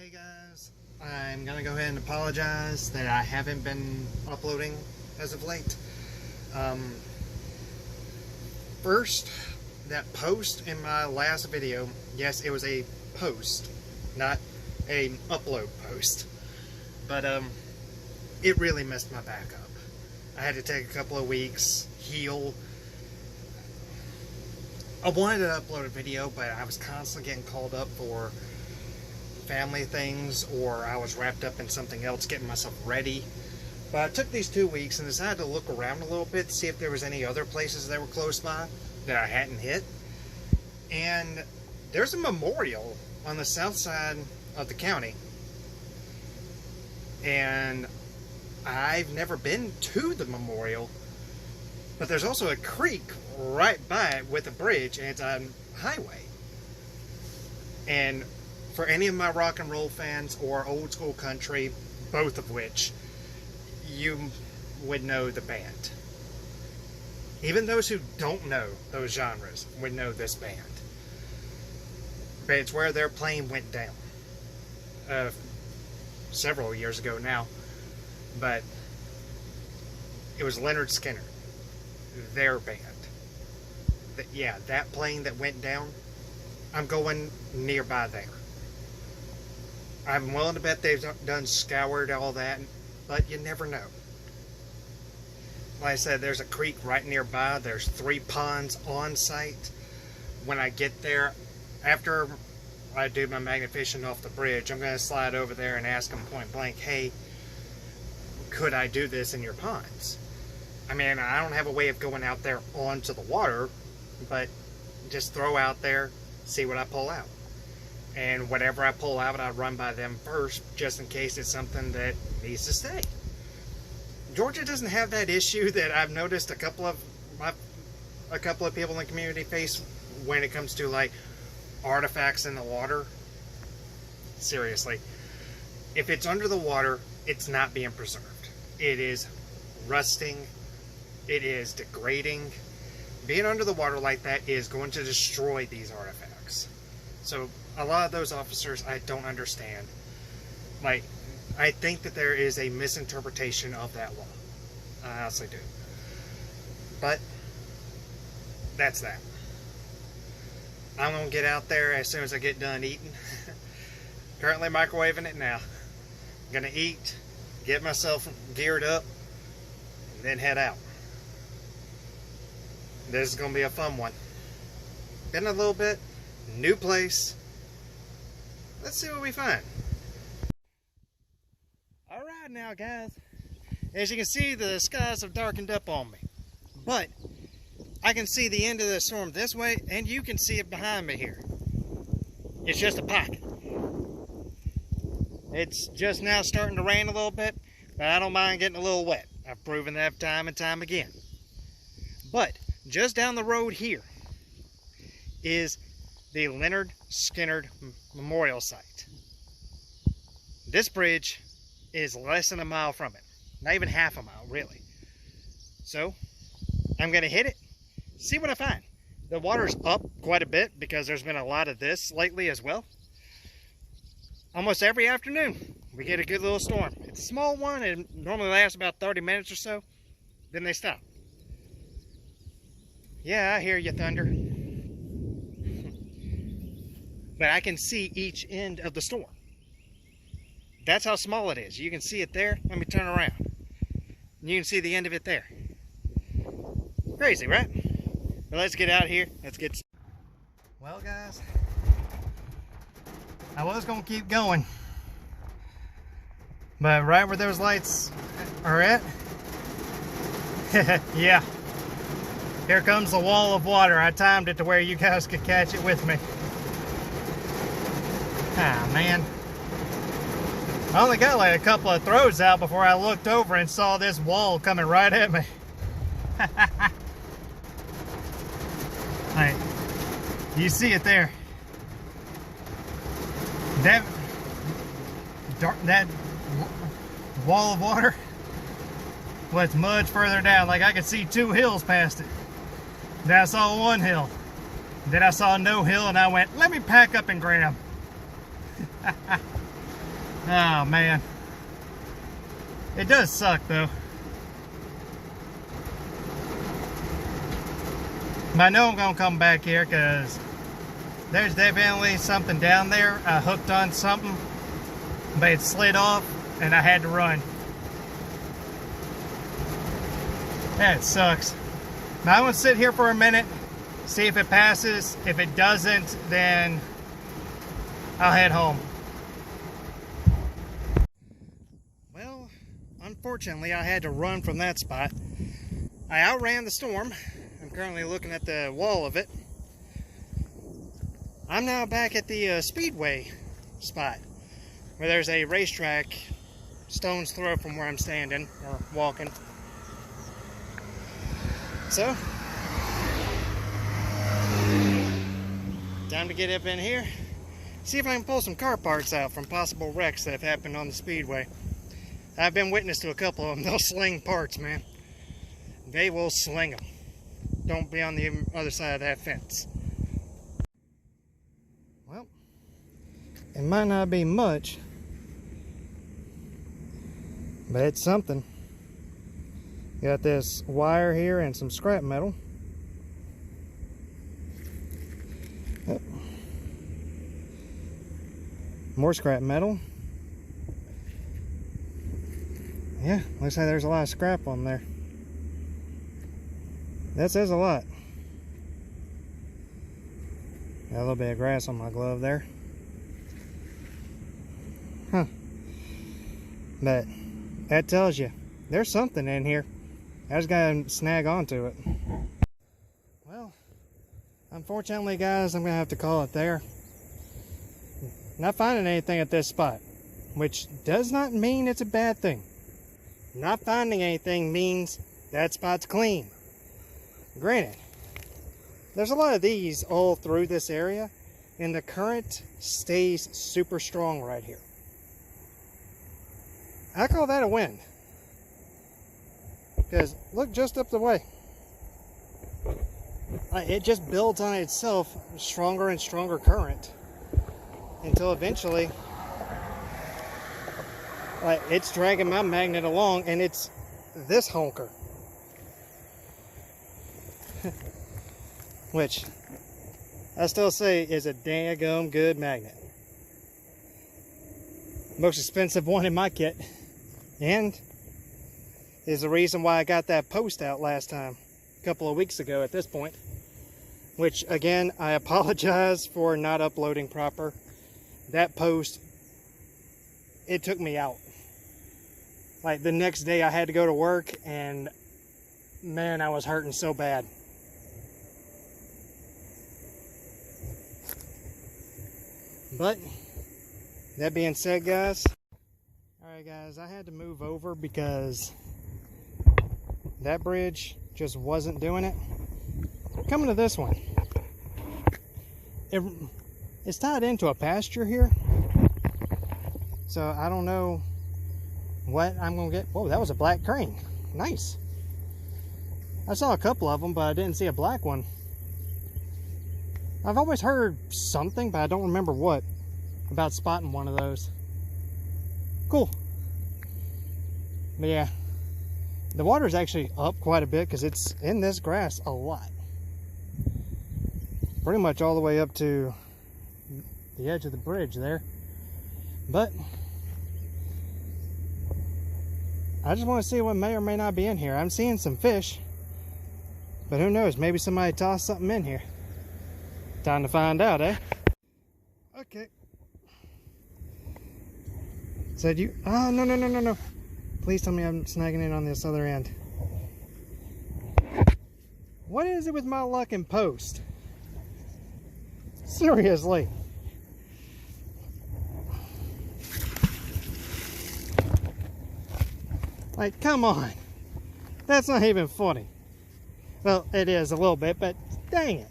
Hey guys, I'm gonna go ahead and apologize that I haven't been uploading as of late. First, that post in my last video, yes, it was a post, not an upload post, but it really messed my back up. I had to take a couple of weeks, heal. I wanted to upload a video, but I was constantly getting called up for family things, or I was wrapped up in something else, getting myself ready. But I took these 2 weeks and decided to look around a little bit to see if there was any other places that were close by that I hadn't hit. And there's a memorial on the south side of the county, and I've never been to the memorial, but there's also a creek right by it with a bridge, and it's a highway. And for any of my rock and roll fans or old school country, both of which, you would know the band. Even those who don't know those genres would know this band. But it's where their plane went down. Several years ago now. But it was Lynyrd Skynyrd. Their band. Yeah, that plane that went down, I'm going nearby there. I'm willing to bet they've done scoured all that, but you never know. Like I said, there's a creek right nearby. There's 3 ponds on site. When I get there, after I do my magnet fishing off the bridge, I'm going to slide over there and ask them point blank, hey, could I do this in your ponds? I mean, I don't have a way of going out there onto the water, but just throw out there, see what I pull out. And whatever I pull out, I run by them first, just in case it's something that needs to stay. Georgia doesn't have that issue that I've noticed a couple of people in the community face when it comes to like artifacts in the water. Seriously, if it's under the water, it's not being preserved. It is rusting. It is degrading. Being under the water like that is going to destroy these artifacts. So a lot of those officers, I don't understand. Like, I think that there is a misinterpretation of that law. I honestly do. But that's that. I'm going to get out there as soon as I get done eating. Currently microwaving it now. I'm going to eat, get myself geared up, and then head out. This is going to be a fun one. Been a little bit. New place. Let's see what we find. Alright now guys. As you can see, the skies have darkened up on me. But I can see the end of the storm this way, and you can see it behind me here. It's just a pocket. It's just now starting to rain a little bit, but I don't mind getting a little wet. I've proven that time and time again. But just down the road here is the Lynyrd Skynyrd Memorial Site. This bridge is less than a mile from it. Not even half a mile, really. So, I'm going to hit it, see what I find. The water's up quite a bit because there's been a lot of this lately as well. Almost every afternoon, we get a good little storm. It's a small one, and normally lasts about 30 minutes or so. Then they stop. Yeah, I hear you, thunder. But I can see each end of the storm. That's how small it is. You can see it there. Let me turn around. You can see the end of it there. Crazy, right? But let's get out of here. Let's get... Well, guys, I was going to keep going. But right where those lights are at, yeah. Here comes the wall of water. I timed it to where you guys could catch it with me. Ah, man. I only got like a couple of throws out before I looked over and saw this wall coming right at me. Alright. You see it there. That wall of water was much further down. Like I could see 2 hills past it. Then I saw 1 hill. Then I saw no hill, and I went, let me pack up and grab. Oh man. It does suck though. But I know I'm gonna come back here because there's definitely something down there. I hooked on something, but it slid off and I had to run. That sucks. Now I'm gonna sit here for a minute, see if it passes. If it doesn't, then I'll head home. Well, unfortunately, I had to run from that spot. I outran the storm. I'm currently looking at the wall of it. I'm now back at the Speedway spot, where there's a racetrack stone's throw from where I'm standing, or walking. So, time to get up in here, see if I can pull some car parts out from possible wrecks that have happened on the Speedway. I've been witness to a couple of them. They'll sling parts, man. They will sling them. Don't be on the other side of that fence. Well, it might not be much, but it's something. Got this wire here and some scrap metal. Oh. More scrap metal. Yeah, looks like there's a lot of scrap on there. That says a lot. Got a little bit of grass on my glove there. Huh. But that tells you there's something in here. I just gotta snag onto it. Well, unfortunately, guys, I'm gonna have to call it there. Not finding anything at this spot, which does not mean it's a bad thing. Not finding anything means that spot's clean. Granted, there's a lot of these all through this area, and the current stays super strong right here. I call that a win. Because look just up the way. It just builds on itself stronger and stronger current until eventually it's dragging my magnet along, and it's this honker. Which I still say is a daggum good magnet. Most expensive one in my kit. And is the reason why I got that post out last time, a couple of weeks ago at this point. Which, again, I apologize for not uploading proper. That post, it took me out. Like, the next day I had to go to work, and man, I was hurting so bad. But, that being said, guys, alright guys, I had to move over because that bridge just wasn't doing it. Coming to this one. It's tied into a pasture here. So I don't know what I'm going to get. Whoa, that was a black crane. Nice. I saw a couple of them, but I didn't see a black one. I've always heard something, but I don't remember what, about spotting one of those. Cool. But yeah, the water's actually up quite a bit because it's in this grass a lot. Pretty much all the way up to the edge of the bridge there. But I just want to see what may or may not be in here. I'm seeing some fish, but who knows? Maybe somebody tossed something in here. Time to find out, eh? Okay. Said you... Oh, no, no, no, no, no. Please tell me I'm snagging it on this other end. What is it with my luck in post? Seriously. Like, come on. That's not even funny. Well, it is a little bit, but dang it.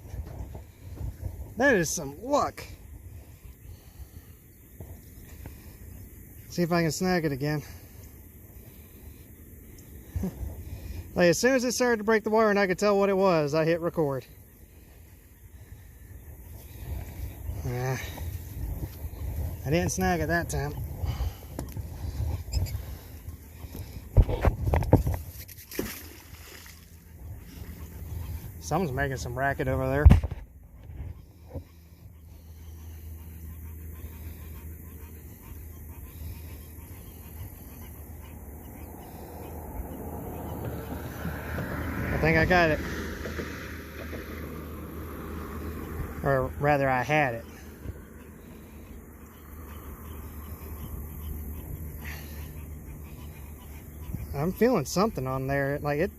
That is some luck. See if I can snag it again. Like, as soon as it started to break the wire and I could tell what it was, I hit record. I didn't snag it that time. Someone's making some racket over there. I think I got it. Or rather, I had it. I'm feeling something on there. Like it,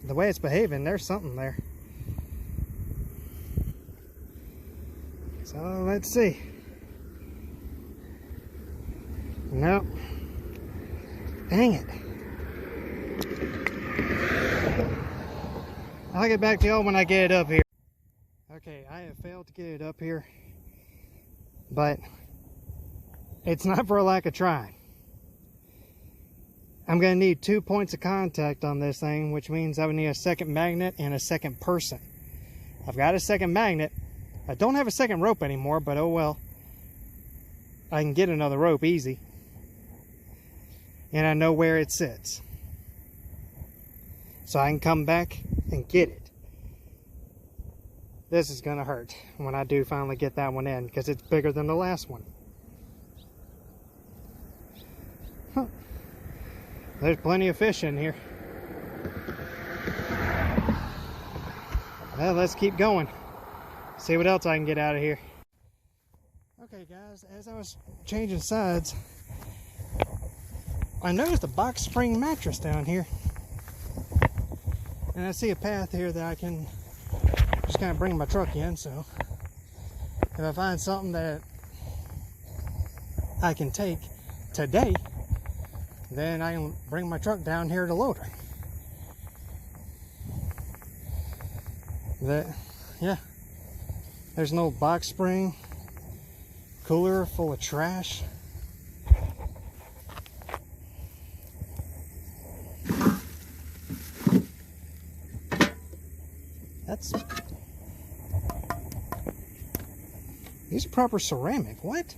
the way it's behaving, there's something there. So let's see. Nope. Dang it. I'll get back to y'all when I get it up here. Okay, I have failed to get it up here, but it's not for a lack of trying. I'm going to need 2 points of contact on this thing, which means I would need a second magnet and a second person. I've got a second magnet. I don't have a second rope anymore, but oh well. I can get another rope easy. And I know where it sits. So I can come back and get it. This is gonna hurt when I do finally get that one in, because it's bigger than the last one. Huh. There's plenty of fish in here. Well, let's keep going. See what else I can get out of here. Okay guys, as I was changing sides, I noticed a box spring mattress down here. And I see a path here that I can just kind of bring my truck in, so if I find something that I can take today, then I can bring my truck down here to load her. Yeah, there's an old box spring cooler full of trash. These are proper ceramic. What?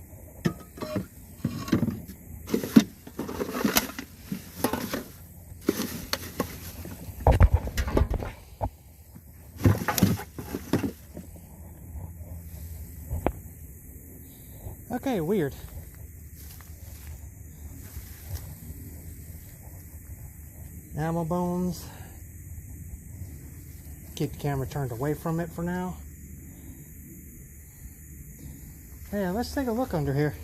Okay, weird. Animal bones. Keep the camera turned away from it for now. Yeah, let's take a look under here.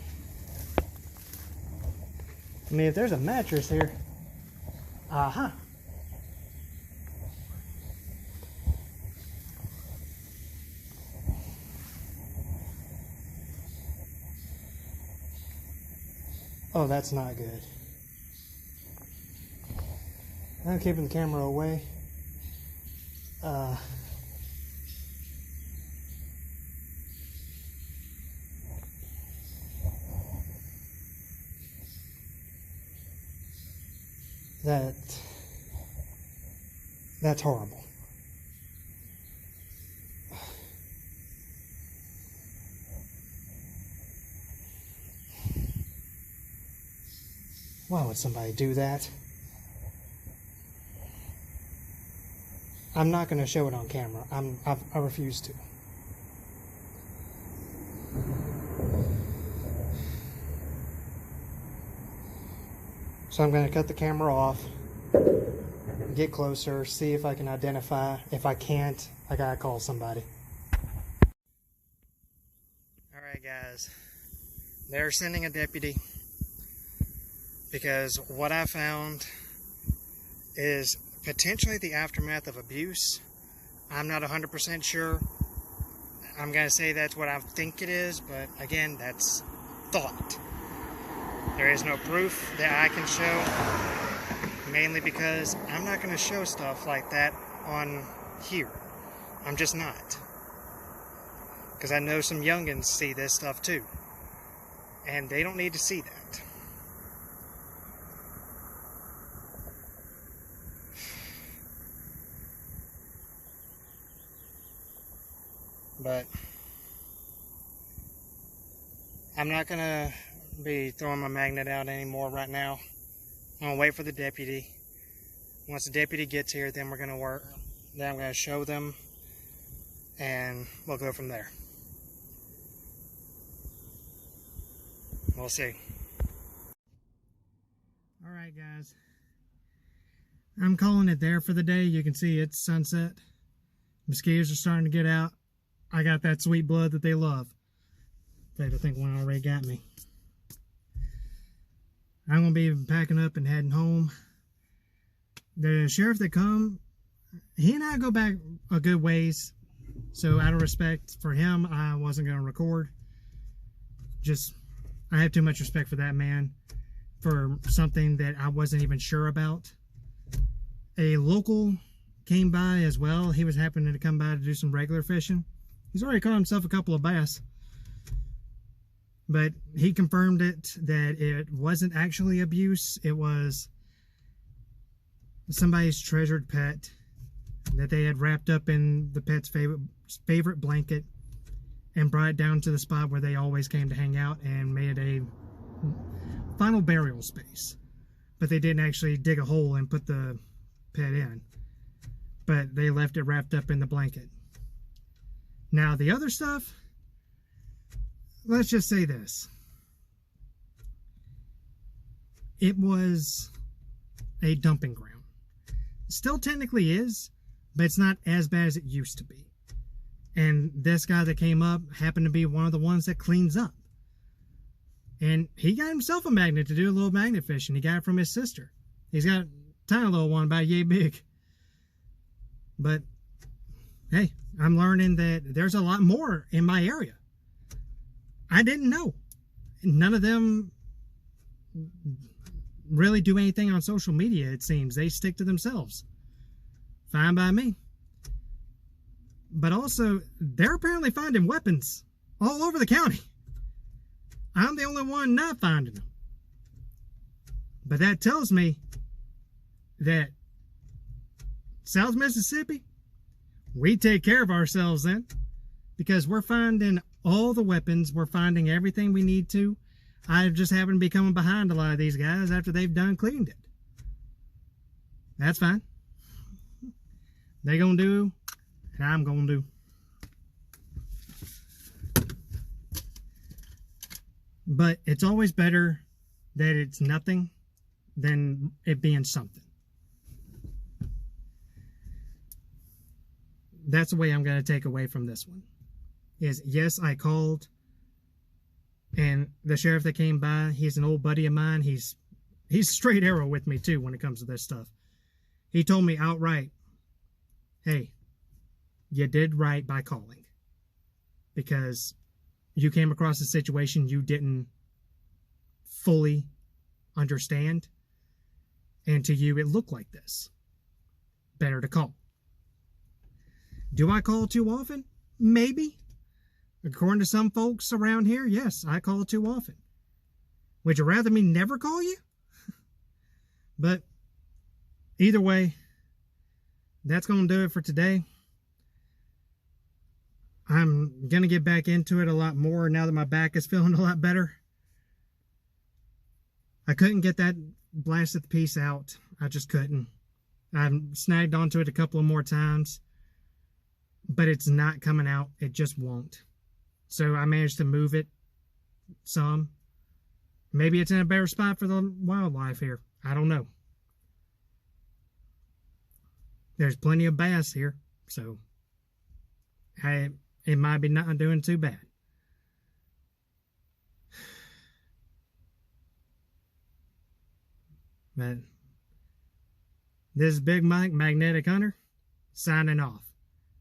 I mean, if there's a mattress here. Aha. Oh, that's not good. I'm keeping the camera away. That's horrible. Why would somebody do that? I'm not going to show it on camera. I refuse to. So I'm going to cut the camera off, get closer, see if I can identify. If I can't, I gotta call somebody. Alright guys, they're sending a deputy because what I found is potentially the aftermath of abuse. I'm not 100% sure. I'm going to say that's what I think it is, but again, that's thought. There is no proof that I can show, mainly because I'm not going to show stuff like that on here. I'm just not. Because I know some youngins see this stuff too, and they don't need to see that. But I'm not going to be throwing my magnet out anymore right now. I'm going to wait for the deputy. Once the deputy gets here, then we're going to work. Then I'm going to show them and we'll go from there. We'll see. Alright guys, I'm calling it there for the day. You can see it's sunset. Mosquitoes are starting to get out. I got that sweet blood that they love. In fact, I think one already got me. I'm going to be packing up and heading home. The sheriff that come, he and I go back a good ways. So out of respect for him, I wasn't going to record. I have too much respect for that man for something that I wasn't even sure about. A local came by as well. He was happening to come by to do some regular fishing. He's already caught himself a couple of bass. But he confirmed that it wasn't actually abuse. It was somebody's treasured pet that they had wrapped up in the pet's favorite blanket and brought it down to the spot where they always came to hang out and made a final burial space. But they didn't actually dig a hole and put the pet in. But they left it wrapped up in the blanket. Now the other stuff, let's just say this. It was a dumping ground. It still technically is, but it's not as bad as it used to be. And this guy that came up happened to be one of the ones that cleans up. And he got himself a magnet to do a little magnet fishing. He got it from his sister. He's got a tiny little one about yay big. But, hey, I'm learning that there's a lot more in my area. I didn't know. None of them really do anything on social media, it seems. They stick to themselves. Fine by me. But also, they're apparently finding weapons all over the county. I'm the only one not finding them. But that tells me that South Mississippi, we take care of ourselves then. Because we're finding all the weapons. We're finding everything we need to. I just happen to be coming behind a lot of these guys after they've done cleaned it. That's fine. They gonna do, and I'm gonna do. But it's always better that it's nothing than it being something. That's the way I'm going to take away from this one. Is yes, I called, and the sheriff that came by, he's an old buddy of mine. He's straight arrow with me too when it comes to this stuff. He told me outright, hey, you did right by calling, because you came across a situation you didn't fully understand, and to you it looked like this. Better to call. Do I call too often? Maybe. According to some folks around here, yes, I call too often. Would you rather me never call you? But either way, that's going to do it for today. I'm going to get back into it a lot more now that my back is feeling a lot better. I couldn't get that blasted piece out. I just couldn't. I snagged onto it a couple of more times, but it's not coming out. It just won't. So I managed to move it some. Maybe it's in a better spot for the wildlife here. I don't know. There's plenty of bass here, so it might be not doing too bad. But this is Big Mike, Magnetic Hunter, signing off.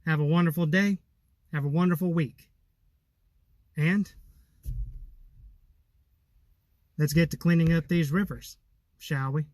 Have a wonderful day. Have a wonderful week. And let's get to cleaning up these rivers, shall we?